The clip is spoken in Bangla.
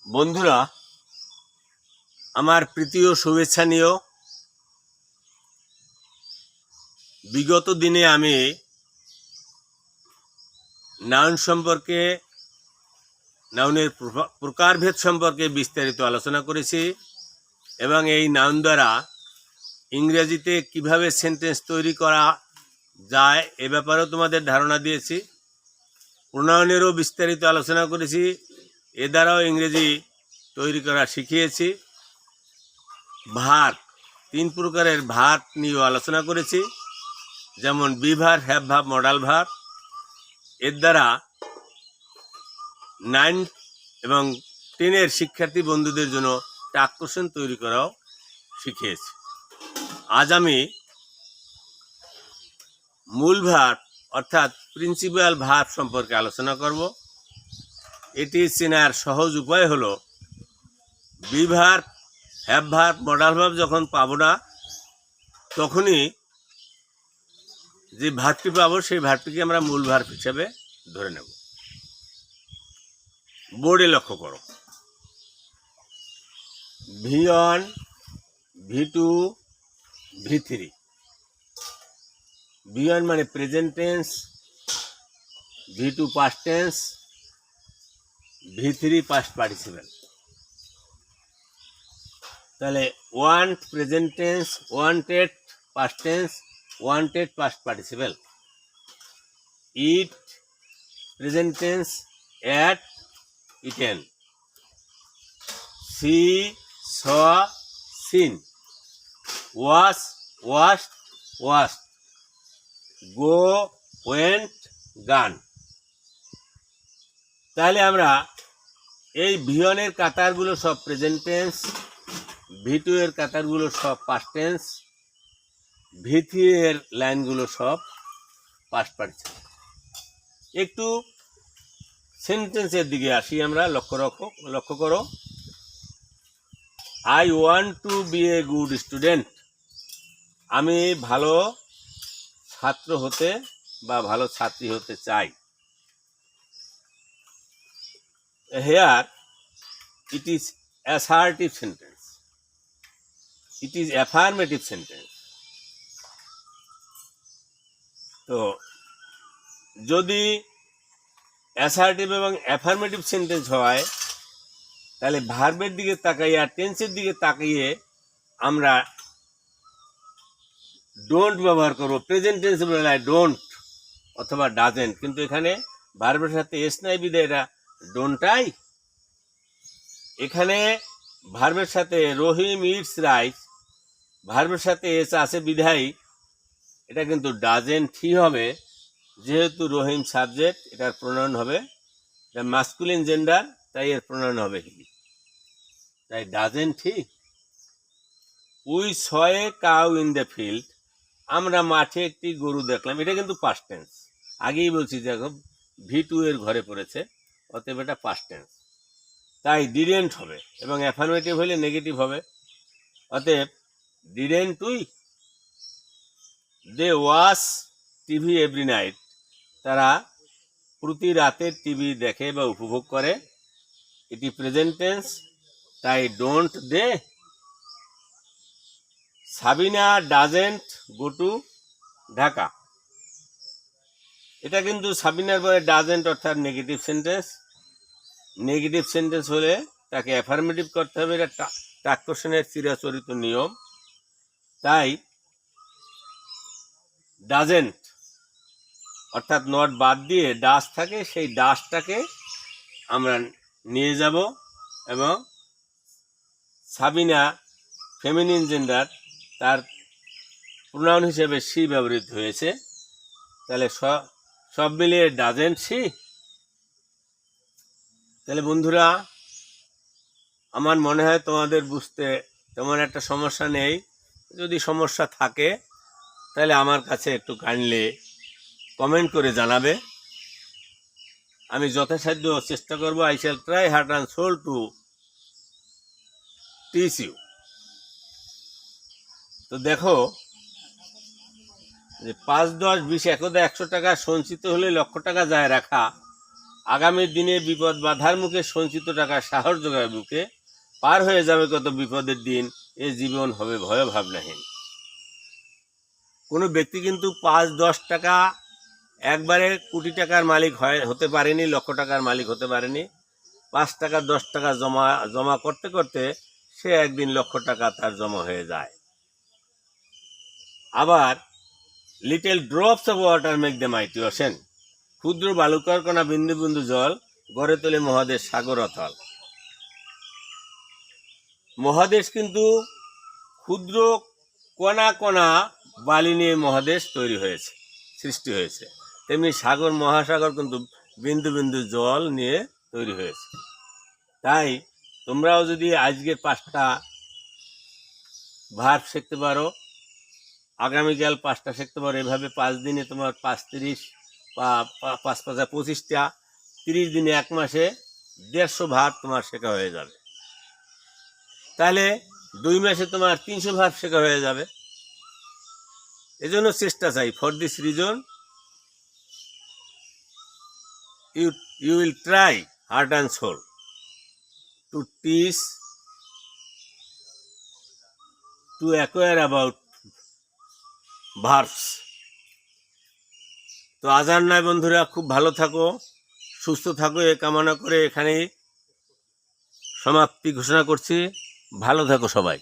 বন্ধুরা, আমার প্রীতি ও শুভেচ্ছা নিও। বিগত দিনে আমি নাউন সম্পর্কে, নাউনের প্রকারভেদ সম্পর্কে বিস্তারিত আলোচনা করেছি এবং এই নাউন দ্বারা ইংরেজিতে কিভাবে সেন্টেন্স তৈরি করা যায় এ ব্যাপারেও তোমাদের ধারণা দিয়েছি। প্রোনাউনেরও বিস্তারিত আলোচনা করেছি, এ দ্বারাও ইংরেজি তৈরি করা শিখিয়েছি। ভার্ব, 3 প্রকারের ভার্ব নিয়েও আলোচনা করেছি, যেমন be verb, have verb, modal verb. এর দ্বারা 9 এবং 10-এর শিক্ষার্থী বন্ধুদের জন্য টাক কোশ্চেন তৈরি করাও শিখিয়েছি। আজ আমি মূল ভার্ব অর্থাৎ প্রিন্সিপাল ভার্ব সম্পর্কে আলোচনা করব। এটি চেনার সহজ উপায় হলো be verb, have verb, modal verb যখন পাবো না, তখনই যে ভার্বটি পাবো সেই ভার্বটিকে আমরা মূল ভার্ব হিসেবে ধরে নেব। বোর্ডে লক্ষ্য করো, V1, V2, V3। V1 মানে present tense, V2 past tense, V3 past participle. তাহলে want present tense, wanted past tense, wanted past participle. Eat present tense, ate eaten. See saw seen. Wash washed washed. Go went gone. তাহলে আমরা এই V1 এর কাতারগুলো সব প্রেজেন্ট টেন্স, V2 এর কাতারগুলো সব পাস্ট টেন্স, V3 এর লাইনগুলো সব পাস্ট পার্টিসিপেল। একটু সেন্টেন্সের দিকে আসি আমরা। লক্ষ্য করো, I want to be a good student. আমি ভালো ছাত্র হতে বা ভালো ছাত্রী হতে চাই। Here it is assertive sentence, it is affirmative sentence। তো যদি অ্যাসার্টিভ এবং অ্যাফার্মেটিভ সেন্টেন্স হয়, তাহলে ভার্বের দিকে তাকাইয়ে আর টেন্সের দিকে তাকিয়ে আমরা ডোন্ট ব্যবহার করব। প্রেজেন্ট টেন্স বেলায় ডোন্ট অথবা ডাজেন্ট, কিন্তু এখানে ভার্বের সাথে এস নাই বিদায় এটা ডোন্টাই। এখানে ভার্বের সাথে রহিম ইটস রাইস, ভার্বের সাথে এস আছে বিধায় এটা কিন্তু ডাজেন্টই হবে। যেহেতু রহিম সাবজেক্ট, এটার প্রোনাউন হবে, এটা মাস্কুলিন জেন্ডার, তাই এর প্রোনাউন হবে হি, তাই ডাজেন্টই। We saw a cow in the field. আমরা মাঠে একটি গরু দেখলাম, এটা কিন্তু পাস্ট টেন্স। আগেই বলছি দেখো V2 এর ঘরে পড়েছে, অতএব এটা পাস্ট টেন্স, তাই ডিডেন্ট হবে। এবং অ্যাফার্মেটিভ হলে নেগেটিভ হবে, অতএব didn't we. They watch TV every night. তারা প্রতি রাতে টিভি দেখে বা উপভোগ করে, এটি প্রেজেন্ট টেন্স, তাই don't they. Sabina doesn't go to Dhaka. এটা কিন্তু সাবিনার পরে ডাজেন্ট অর্থাৎ নেগেটিভ সেন্টেন্স। নেগেটিভ সেন্টেন্স হলে তাকে অ্যাফার্মেটিভ করতে হবে, এটা টাক কোশ্চেনের চিরাচরিত নিয়ম। তাই ডাজেন্ট অর্থাৎ নট বাদ দিয়ে ডাস থাকে, সেই ডাসটাকে আমরা নিয়ে যাব এবং সাবিনা ফেমিনিন জেন্ডার, তার প্রোনাউন হিসেবে সি ব্যবহৃত হয়েছে। তাহলে সব মিলিয়ে ডাজেন্ট সি। তাহলে বন্ধুরা, আমার মনে হয় তোমাদের বুঝতে তেমন একটা সমস্যা নেই। যদি সমস্যা থাকে তাহলে আমার কাছে একটু কাইন্ডলি কমেন্ট করে জানাবে। আমি যথাসাধ্য চেষ্টা করব। I shall try heart and soul to teach you. তো দেখো যে 5, 10, 20, 100 টাকা সঞ্চিত হলে লক্ষ টাকা যায় রাখা, আগামী দিনে বিপদ বাধার মুখে সঞ্চিত টাকা সাহস যোগায় বুকে, পার হয়ে যাবে কত বিপদের দিন, এ জীবন হবে ভয় ভাবনাহীন। কোনো ব্যক্তি কিন্তু 5-10 টাকা একবারে কোটি টাকার মালিক হতে পারেনি, লক্ষ টাকার মালিক হতে পারেনি। 5 টাকা 10 টাকা জমা করতে করতে সে একদিন লক্ষ টাকা তার জমা হয়ে যায়। আবার little drops of water make the mighty ocean, ক্ষুদ্র বালুকার কণা বিন্দু বিন্দু জল গড়ে তোলে মহাদেশ সাগর অথল। মহাদেশ কিন্তু ক্ষুদ্র কণা কণা বালি নিয়ে মহাদেশ তৈরি হয়েছে, সৃষ্টি হয়েছে। তেমনি সাগর মহাসাগর কিন্তু বিন্দু বিন্দু জল নিয়ে তৈরি হয়েছে। তাই তোমরাও যদি আজকের 5টা ভার্ব শিখতে পারো, আগামীকাল 5টা শিখতে পারো, এভাবে 5 দিনে তোমার 5-30 বা 5-5-25টা, 30 দিনে 1 মাসে 150 ভার্ব তোমার শেখা হয়ে যাবে। তাহলে 2 মাসে তোমার 300 ভার্ব শেখা হয়ে যাবে। এজন্য চেষ্টা চাই। For this reason you will try heart and soul to teach, to acquire about verbs. তো আজান নাই বন্ধুরা, খুব ভালো থাকো, সুস্থ থাকো, এ কামনা করে এখানেই সমাপ্তি ঘোষণা করছি। ভালো থাকো সবাই।